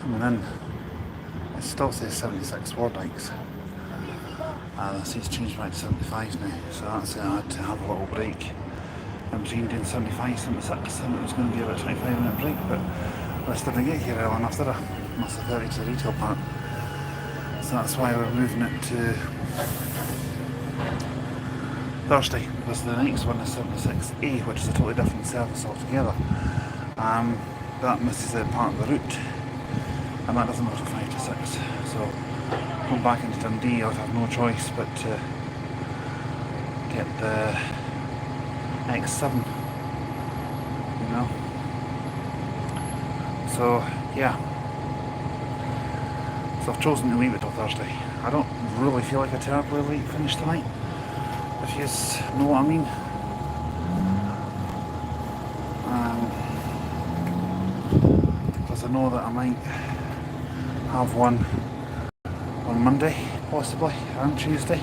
Coming in, it still says 76 word likes. I see it's changed back to 75 now, so that's it. I had to have a little break in between doing 75, 76. I thought it was going to be about a 25-minute break, but I just didn't get here early enough, did I? Must have 30 to the retail part. So that's why we're moving it to Thursday, because the next one is 76A, which is a totally different service altogether. That misses out part of the route, and that doesn't go to 5 to 6. So going back into Dundee, I'd have no choice but to get the X7, you know. So yeah, so I've chosen to leave it till Thursday. I don't really feel like a terribly late finish tonight, if you know what I mean. Because I know that I might have one on Monday, possibly, and Tuesday.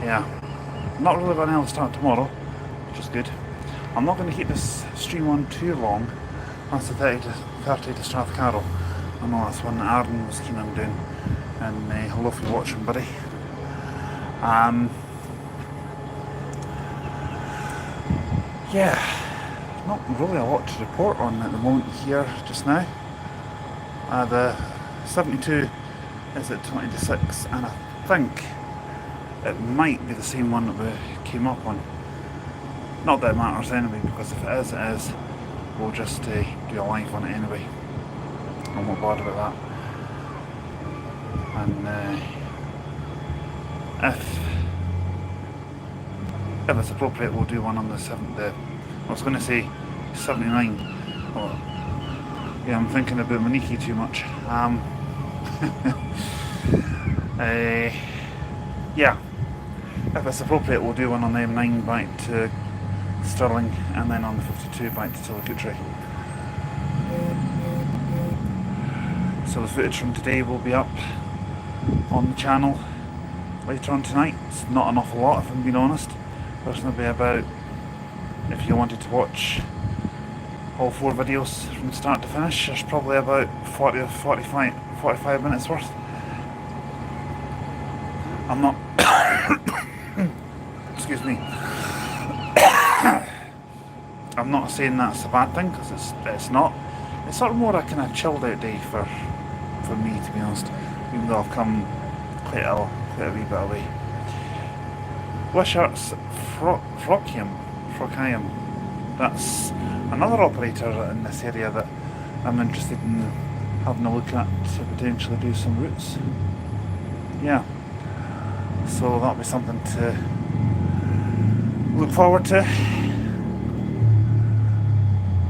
Yeah, not really going to start tomorrow, which is good. I'm not going to keep this stream on too long. That's the 30 to Strathcarroll. I know that's one that Aaron was keen on doing, and hello if you're watching, buddy. Yeah, not really a lot to report on at the moment here just now. The 72 is at 20 to 6, and I think it might be the same one that we came up on. Not that it matters anyway, because if it is, it is. We'll just do a live on it anyway. I'm not bothered about that. And if it's appropriate, we'll do one on the 7th. I was going to say 79. Oh, yeah, I'm thinking about Maniki too much. Yeah, if it's appropriate, we'll do one on the M9 back to Stirling, and then on the 52 back to Tillicoutre. So the footage from today will be up on the channel later on tonight. It's not an awful lot, if I'm being honest. There's going to be about, if you wanted to watch all 4 videos from start to finish, there's probably about 40 or 45 minutes worth. I'm not excuse me, I'm not saying that's a bad thing, because it's not. It's sort of more a kind of chilled out day for me, to be honest, even though I've come quite a wee bit away. Wishart's Frockium, that's another operator in this area that I'm interested in having a look at to potentially do some routes. Yeah, so that'll be something to look forward to.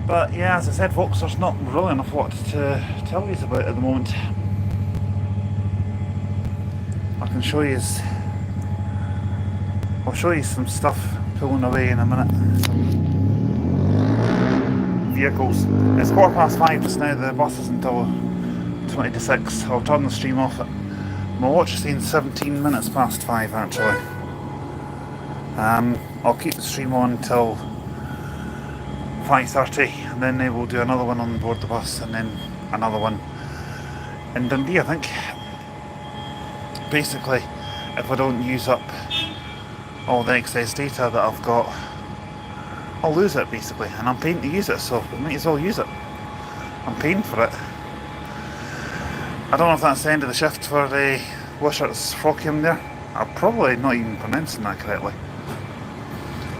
But yeah, as I said, folks, there's not really enough lot to tell you about at the moment. I can show you, I'll show you some stuff pulling away in a minute. Some vehicles. It's 5:15 just now. The bus is until 20 to 6. I'll turn the stream off at, my watch is saying 17 minutes past 5 actually. I'll keep the stream on till 5:30, and then they will do another one on board the bus, and then another one in Dundee, I think. Basically, if I don't use up all the excess data that I've got, I'll lose it basically, and I'm paying to use it, so I might as well use it. I'm paying for it. I don't know if that's the end of the shift for the Wishart's Frockium there. I'm probably not even pronouncing that correctly.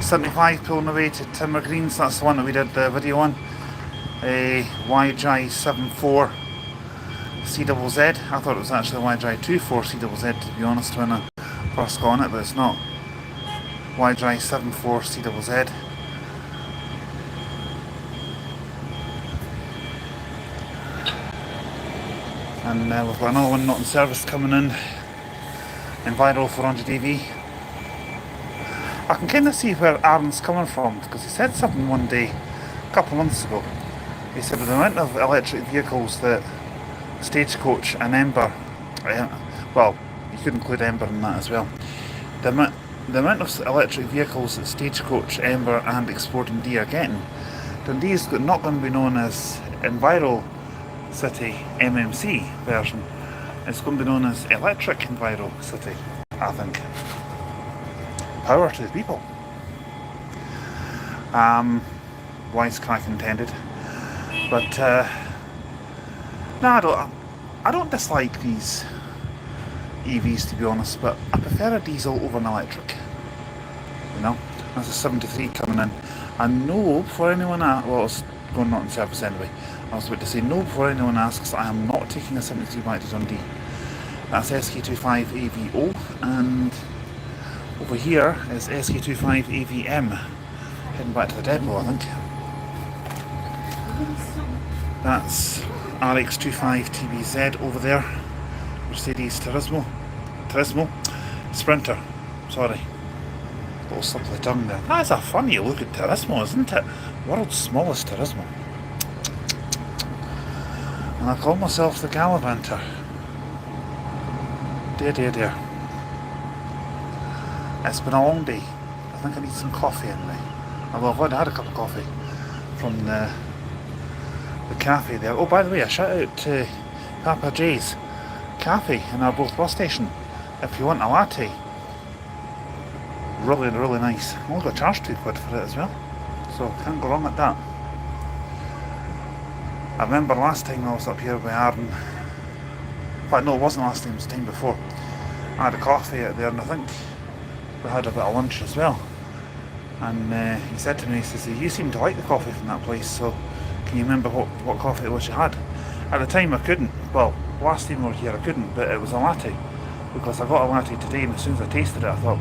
75 pulling away to Timber Greens, that's the one that we did the video on. YJ74 CZZ. I thought it was actually YJ24 CZZ, to be honest, when I first got on it, but it's not. YJ74 CZZ. And we've got another one not in service coming in Viral 400 AV. I can kind of see where Aaron's coming from, because he said something one day, a couple of months ago. He said with the amount of electric vehicles that Stagecoach and Ember, well, you could include Ember in that as well, the amount of electric vehicles that Stagecoach, Ember and Exploding D are getting Dundee's not going to be known as Enviro City MMC version. It's going to be known as Electric Enviro City, I think. Power to the people. Wisecrack intended. But no, I don't dislike these EVs, to be honest, but I prefer a diesel over an electric. You know, that's a 73 coming in. And no, before anyone asks, well, it's going not in service anyway. I was about to say no before anyone asks, I am not taking a 73 back to Dundee. That's SK25 AVO, and over here is SK25 AVM, heading back to the depot, I think. That's RX25 TBZ over there, Mercedes Turismo, Sprinter, sorry. Little slip of the tongue there. That's a funny looking Turismo, isn't it? World's smallest Turismo. And I call myself the Galavanter. Dear, dear, dear. It's been a long day. I think I need some coffee in me. Although I've already had a cup of coffee from the cafe there. Oh, by the way, a shout out to Papa J's Cafe in our both bus station. If you want a latte. Really, really nice. I only got charged £2 for it as well. So can't go wrong at that. I remember last time I was up here with Aaron. But no, it wasn't last time, it was the time before. I had a coffee out there, and I think we had a bit of lunch as well. And he said to me, he says, you seem to like the coffee from that place, so can you remember what coffee it was you had? At the time I couldn't. Well, last time we were here I couldn't, but it was a latte. Because I got a latte today, and as soon as I tasted it I thought,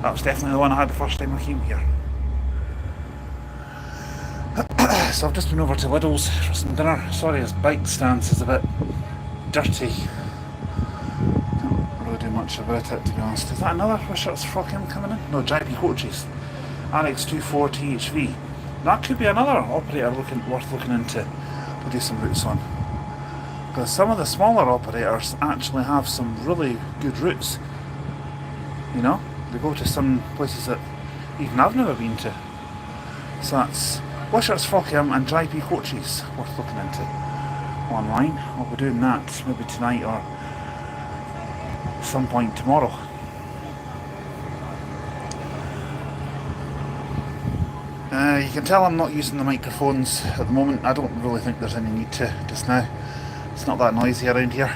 that was definitely the one I had the first time I came here. So I've just been over to Lidl's for some dinner. Sorry, his bike stance is a bit dirty. Can't really do much about it, to be honest. Is that another Wishart's Frockham coming in? No, JP Coaches. RX24 THV. That could be another operator worth looking into to do some routes on. Because some of the smaller operators actually have some really good routes. You know? They go to some places that even I've never been to. So that's Wishart's Frockham and JP Coaches worth looking into online. I'll be doing that maybe tonight or some point tomorrow. You can tell I'm not using the microphones at the moment. I don't really think there's any need to just now. It's not that noisy around here.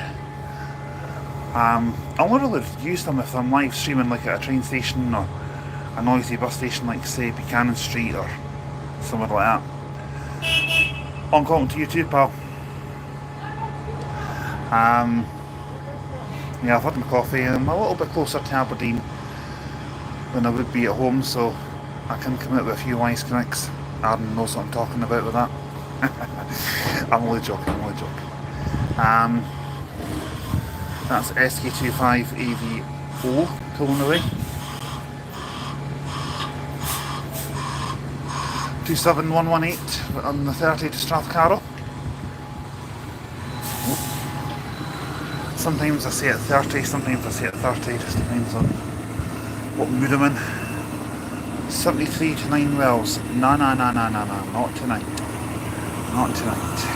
I'll only really use them if I'm live streaming, like at a train station or a noisy bus station, like say Buchanan Street or somewhere like that. I'm calling to you too, pal. Yeah, I've had my coffee and I'm a little bit closer to Aberdeen than I would be at home, so I can come out with a few wisecracks. Aaron knows what I'm talking about with that. I'm only joking, That's SK25 AVO pulling away. 27118 on the 30 to Strathcarrow. Sometimes I say at 30, sometimes I say at 30, just depends on what mood I'm in. 73 to 9 wells. No, not tonight. Not tonight.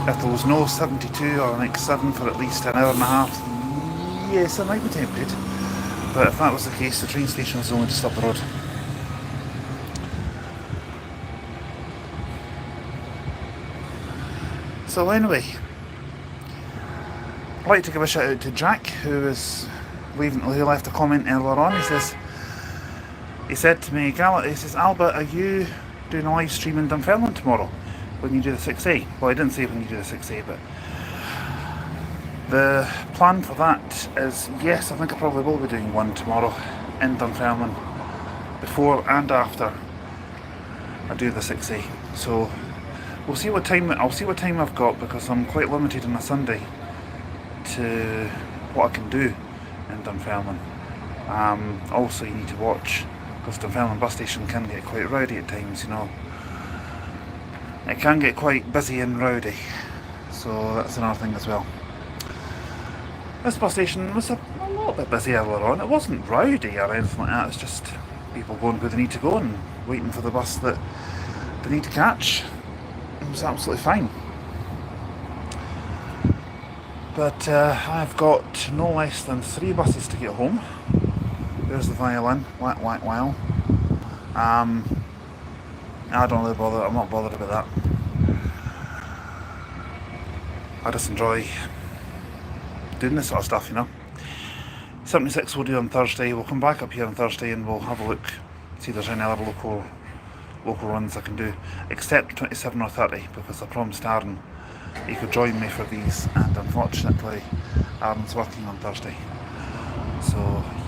If there was no 72 or an X7 for at least an hour and a half, yes, I might be tempted. But if that was the case, the train station was only just up the road. So anyway, I'd like to give a shout out to Jack, who left a comment earlier on. He said to me, he says, Alba, are you doing a live stream in Dunfermline tomorrow when you do the 6A? Well, I didn't say when you do the 6A, but the plan for that is, yes, I think I probably will be doing one tomorrow in Dunfermline before and after I do the 6A. So I'll see what time I've got, because I'm quite limited on a Sunday to what I can do in Dunfermline. Also, you need to watch, because Dunfermline bus station can get quite rowdy at times, you know. It can get quite busy and rowdy, so that's another thing as well. This bus station was a little bit busy earlier on. It wasn't rowdy or anything like that, it's just people going where they need to go and waiting for the bus that they need to catch. It was absolutely fine. But I've got no less than 3 buses to get home. There's the violin, whack whack wow. I don't really bother, I'm not bothered about that. I just enjoy doing this sort of stuff, you know. 76 we'll do on Thursday. We'll come back up here on Thursday and we'll have a look, see if there's any other local runs I can do, except 27 or 30, because I promised Aaron he could join me for these, and unfortunately Aaron's working on Thursday. So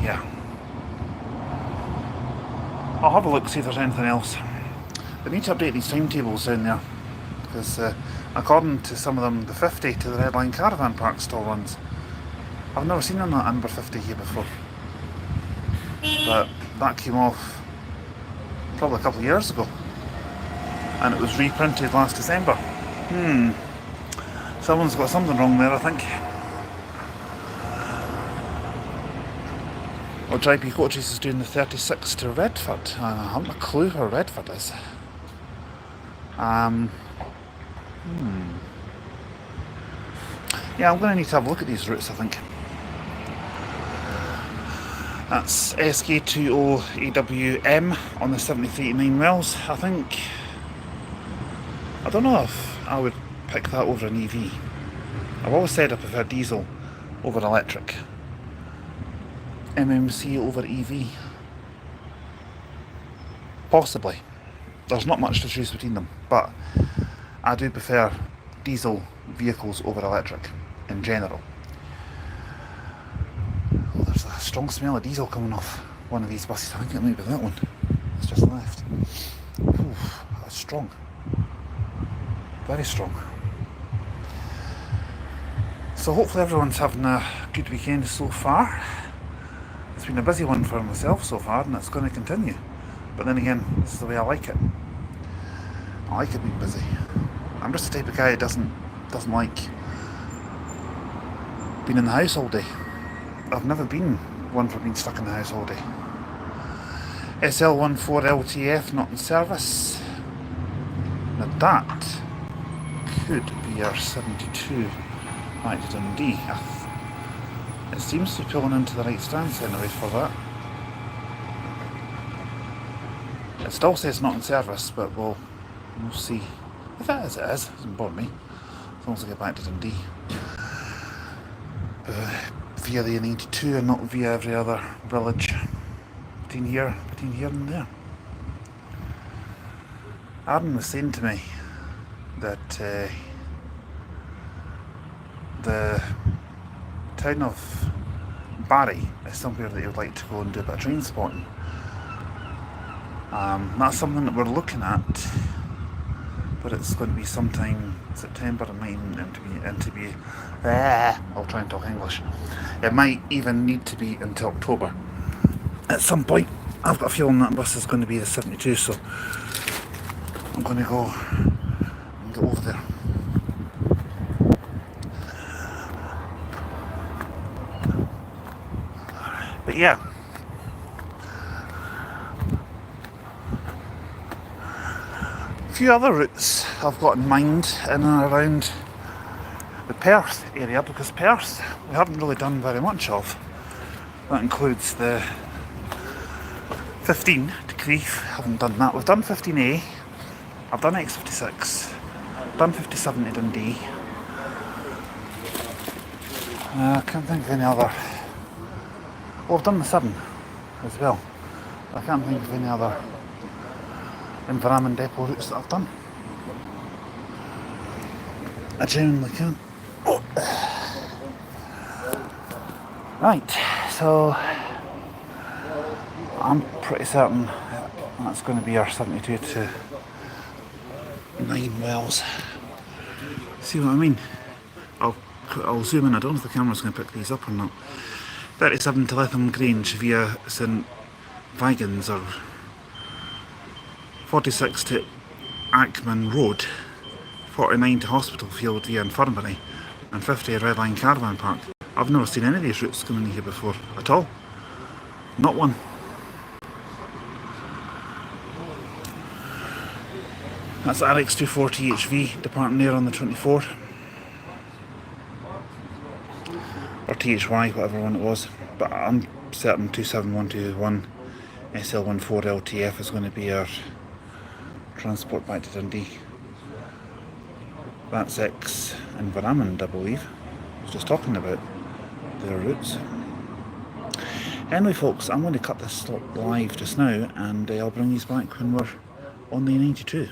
yeah, I'll have a look, see if there's anything else. They need to update these timetables down there, because according to some of them, the 50 to the Red Line Caravan Park still runs. I've never seen that number 50 here before, but that came off probably a couple of years ago, and it was reprinted last December. Someone's got something wrong there, I think. Well, JP Coaches is doing the 36 to Redford. I haven't a clue where Redford is. Yeah, I'm going to need to have a look at these routes, I think. That's SK20AWM on the 7389 Wells. I don't know if I would pick that over an EV. I've always said I prefer diesel over electric. MMC over EV. Possibly. There's not much to choose between them, but I do prefer diesel vehicles over electric in general. Oh, there's a strong smell of diesel coming off one of these buses. I think it might be that one. It's just left. Ooh, that's strong. Very strong. So hopefully everyone's having a good weekend so far. It's been a busy one for myself so far, and it's going to continue. But then again, this is the way I like it. I like it being busy. I'm just the type of guy that doesn't like being in the house all day. I've never been one for being stuck in the house all day. SL14LTF not in service. Now that could be our 72 back to Dundee. It seems to be pulling into the right stance anyway for that. It still says not in service, but we'll see. If it is, it is. It doesn't bother me. As long as I get back to Dundee. Via the A92 and not via every other village between here and there. Aaron was saying to me that the town of Barry is somewhere that he would like to go and do a bit of train spotting. That's something that we're looking at, but it's going to be sometime September. It might be I'll try and talk English. It might even need to be until October at some point. I've got a feeling that bus is going to be the 72, so I'm going to go and get over there. But yeah, a few other routes I've got in mind in and around the Perth area, because Perth we haven't really done very much of. That includes the 15 to Crieff, haven't done that. We've done 15A, I've done X56, done 57 to Dundee. I can't think of any other. Well, I've done the 7 as well. I can't think of any other Inverraman depot routes that I've done. I genuinely can't. Oh. Right, so I'm pretty certain that's going to be our 72 to 9 Wells. See what I mean? I'll zoom in. I don't know if the camera's going to pick these up or not. 37 to Lytham Grange via St Vigans, or 46 to Ackman Road, 49 to Hospital Field via Infirmary, and 50 Red Line Caravan Park. I've never seen any of these routes coming in here before at all. Not one. That's RX24THV departing there on the 24th. Or THY, whatever one it was. But I'm certain 27121 SL14LTF is going to be our transport back to Dundee. That's X and Vanamond, I believe. I was just talking about their routes. Anyway folks, I'm going to cut this live just now and I'll bring you back when we're on the 92.